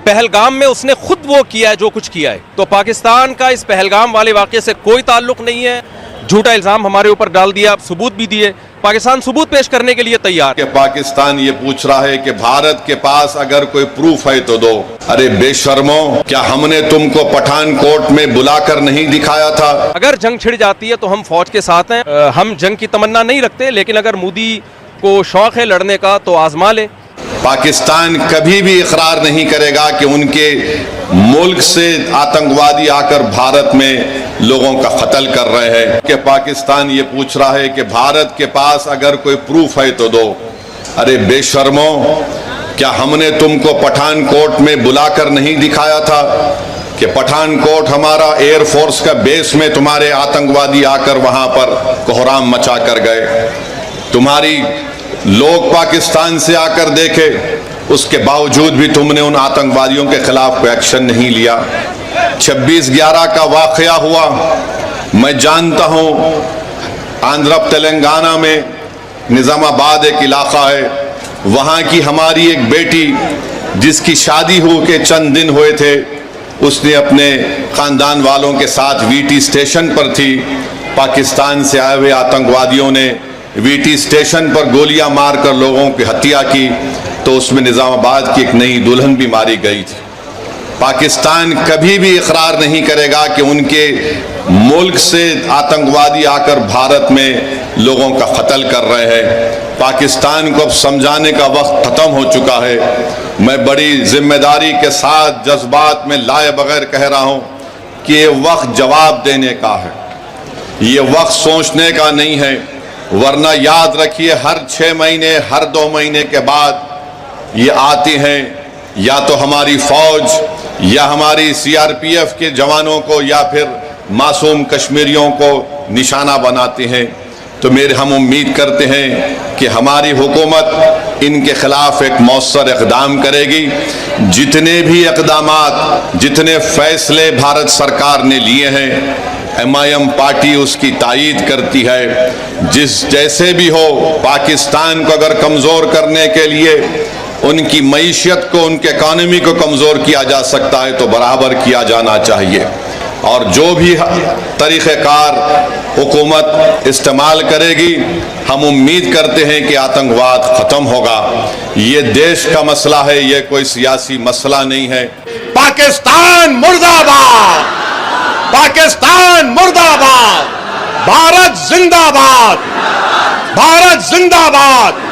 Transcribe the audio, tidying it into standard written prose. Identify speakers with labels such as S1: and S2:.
S1: پہلگام میں اس نے خود وہ کیا ہے جو کچھ کیا ہے. تو پاکستان کا اس پہلگام والے واقعے سے کوئی تعلق نہیں ہے. جھوٹا الزام ہمارے اوپر ڈال دیا, ثبوت بھی دیے. پاکستان ثبوت پیش کرنے کے لیے تیار.
S2: کہ پاکستان یہ پوچھ رہا ہے کہ بھارت کے پاس اگر کوئی پروف ہے تو دو. ارے بے شرمو, کیا ہم نے تم کو پٹھان کوٹ میں بلا کر نہیں دکھایا تھا؟
S1: اگر جنگ چھڑ جاتی ہے تو ہم فوج کے ساتھ ہیں. ہم جنگ کی تمنا نہیں رکھتے, لیکن اگر مودی کو شوق ہے لڑنے کا تو آزما لے.
S2: پاکستان کبھی بھی اقرار نہیں کرے گا کہ ان کے ملک سے آتنکوادی آ کر بھارت میں لوگوں کا قتل کر رہے ہیں. کہ پاکستان یہ پوچھ رہا ہے کہ بھارت کے پاس اگر کوئی پروف ہے تو دو. ارے بے شرمو, کیا ہم نے تم کو پٹھان کوٹ میں بلا کر نہیں دکھایا تھا کہ پٹھان کوٹ ہمارا ایئر فورس کا بیس میں تمہارے آتنکوادی آ کر وہاں پر کوہرام مچا کر گئے. تمہاری لوگ پاکستان سے آ کر دیکھے, اس کے باوجود بھی تم نے ان آتنکوادیوں کے خلاف کوئی ایکشن نہیں لیا. 26/11 کا واقعہ ہوا, میں جانتا ہوں آندھرا تلنگانہ میں نظام آباد ایک علاقہ ہے, وہاں کی ہماری ایک بیٹی جس کی شادی ہو کے چند دن ہوئے تھے, اس نے اپنے خاندان والوں کے ساتھ وی ٹی اسٹیشن پر تھی. پاکستان سے آئے ہوئے آتنکوادیوں نے وی ٹی اسٹیشن پر گولیاں مار کر لوگوں کی ہتیا کی, تو اس میں نظام آباد کی ایک نئی دلہن بھی ماری گئی تھی. پاکستان کبھی بھی اقرار نہیں کرے گا کہ ان کے ملک سے آتنکوادی آ کر بھارت میں لوگوں کا قتل کر رہے ہیں. پاکستان کو اب سمجھانے کا وقت ختم ہو چکا ہے. میں بڑی ذمہ داری کے ساتھ جذبات میں لائے بغیر کہہ رہا ہوں کہ یہ وقت جواب دینے کا ہے, یہ وقت سوچنے کا نہیں ہے. ورنہ یاد رکھیے, ہر 6 مہینے ہر 2 مہینے کے بعد یہ آتی ہیں, یا تو ہماری فوج یا ہماری CRPF کے جوانوں کو یا پھر معصوم کشمیریوں کو نشانہ بناتے ہیں. تو ہم امید کرتے ہیں کہ ہماری حکومت ان کے خلاف ایک مؤثر اقدام کرے گی. جتنے بھی اقدامات, جتنے فیصلے بھارت سرکار نے لیے ہیں, MIM پارٹی اس کی تائید کرتی ہے. جیسے بھی ہو, پاکستان کو اگر کمزور کرنے کے لیے ان کی معیشت کو, ان کے اکانومی کو کمزور کیا جا سکتا ہے تو برابر کیا جانا چاہیے. اور جو بھی طریقہ کار حکومت استعمال کرے گی, ہم امید کرتے ہیں کہ آتنکواد ختم ہوگا. یہ دیش کا مسئلہ ہے, یہ کوئی سیاسی مسئلہ نہیں ہے.
S3: پاکستان مردہ باد, پاکستان مردہ باد, بھارت زندہ باد, بھارت زندہ باد.